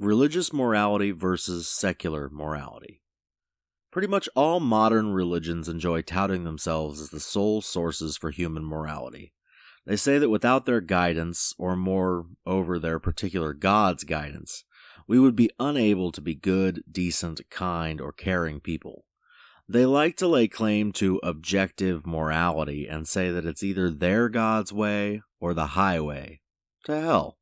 Religious morality versus secular morality. Pretty much all modern religions enjoy touting themselves as the sole sources for human morality. They say that without their guidance, or moreover their particular God's guidance, we would be unable to be good, decent, kind, or caring people. They like to lay claim to objective morality and say that it's either their God's way or the highway to hell.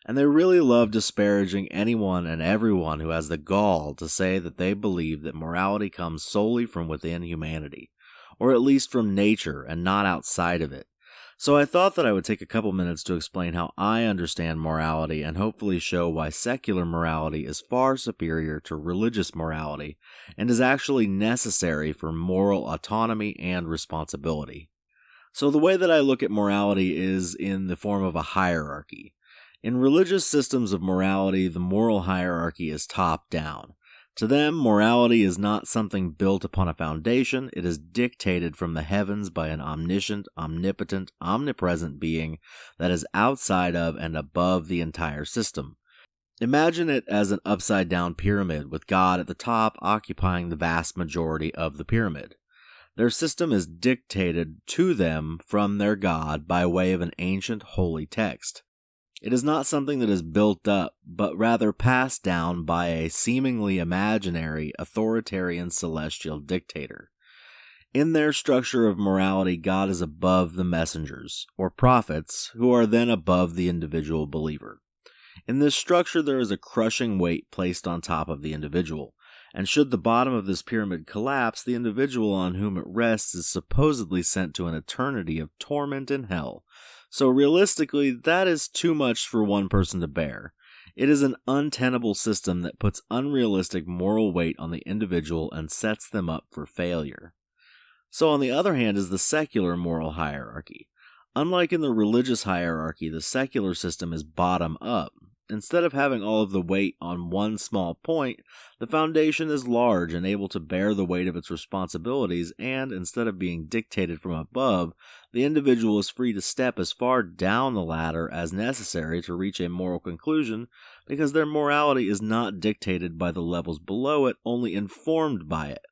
And they really love disparaging anyone and everyone who has the gall to say that they believe that morality comes solely from within humanity, or at least from nature and not outside of it. So I thought that I would take a couple minutes to explain how I understand morality and hopefully show why secular morality is far superior to religious morality and is actually necessary for moral autonomy and responsibility. So the way that I look at morality is in the form of a hierarchy. In religious systems of morality, the moral hierarchy is top-down. To them, morality is not something built upon a foundation. It is dictated from the heavens by an omniscient, omnipotent, omnipresent being that is outside of and above the entire system. Imagine it as an upside-down pyramid with God at the top occupying the vast majority of the pyramid. Their system is dictated to them from their God by way of an ancient holy text. It is not something that is built up, but rather passed down by a seemingly imaginary, authoritarian celestial dictator. In their structure of morality, God is above the messengers, or prophets, who are then above the individual believer. In this structure, there is a crushing weight placed on top of the individual, and should the bottom of this pyramid collapse, the individual on whom it rests is supposedly sent to an eternity of torment in hell. So realistically, that is too much for one person to bear. It is an untenable system that puts unrealistic moral weight on the individual and sets them up for failure. So on the other hand is the secular moral hierarchy. Unlike in the religious hierarchy, the secular system is bottom up. Instead of having all of the weight on one small point, the foundation is large and able to bear the weight of its responsibilities, and instead of being dictated from above, the individual is free to step as far down the ladder as necessary to reach a moral conclusion, because their morality is not dictated by the levels below it, only informed by it.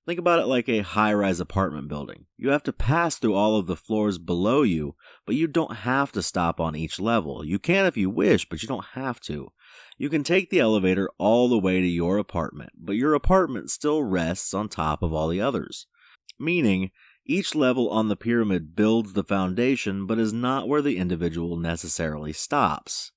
Think about it like a high-rise apartment building. You have to pass through all of the floors below you, but you don't have to stop on each level. You can if you wish, but you don't have to. You can take the elevator all the way to your apartment, but your apartment still rests on top of all the others. Meaning, each level on the pyramid builds the foundation, but is not where the individual necessarily stops.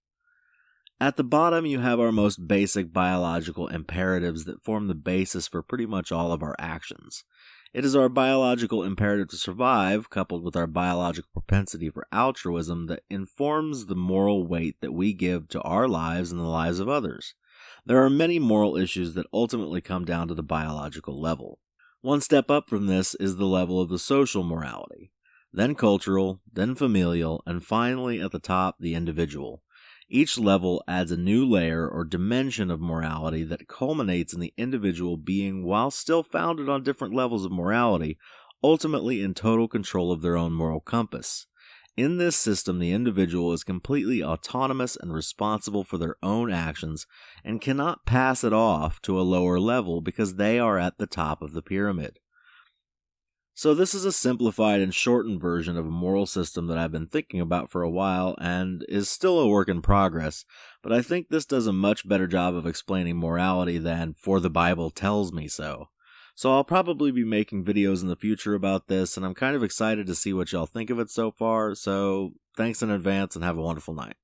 At the bottom, you have our most basic biological imperatives that form the basis for pretty much all of our actions. It is our biological imperative to survive, coupled with our biological propensity for altruism, that informs the moral weight that we give to our lives and the lives of others. There are many moral issues that ultimately come down to the biological level. One step up from this is the level of the social morality, then cultural, then familial, and finally at the top, the individual. Each level adds a new layer or dimension of morality that culminates in the individual being, while still founded on different levels of morality, ultimately in total control of their own moral compass. In this system, the individual is completely autonomous and responsible for their own actions and cannot pass it off to a lower level because they are at the top of the pyramid. So this is a simplified and shortened version of a moral system that I've been thinking about for a while and is still a work in progress, but I think this does a much better job of explaining morality than "for the Bible tells me so." So I'll probably be making videos in the future about this, and I'm kind of excited to see what y'all think of it so far, so thanks in advance and have a wonderful night.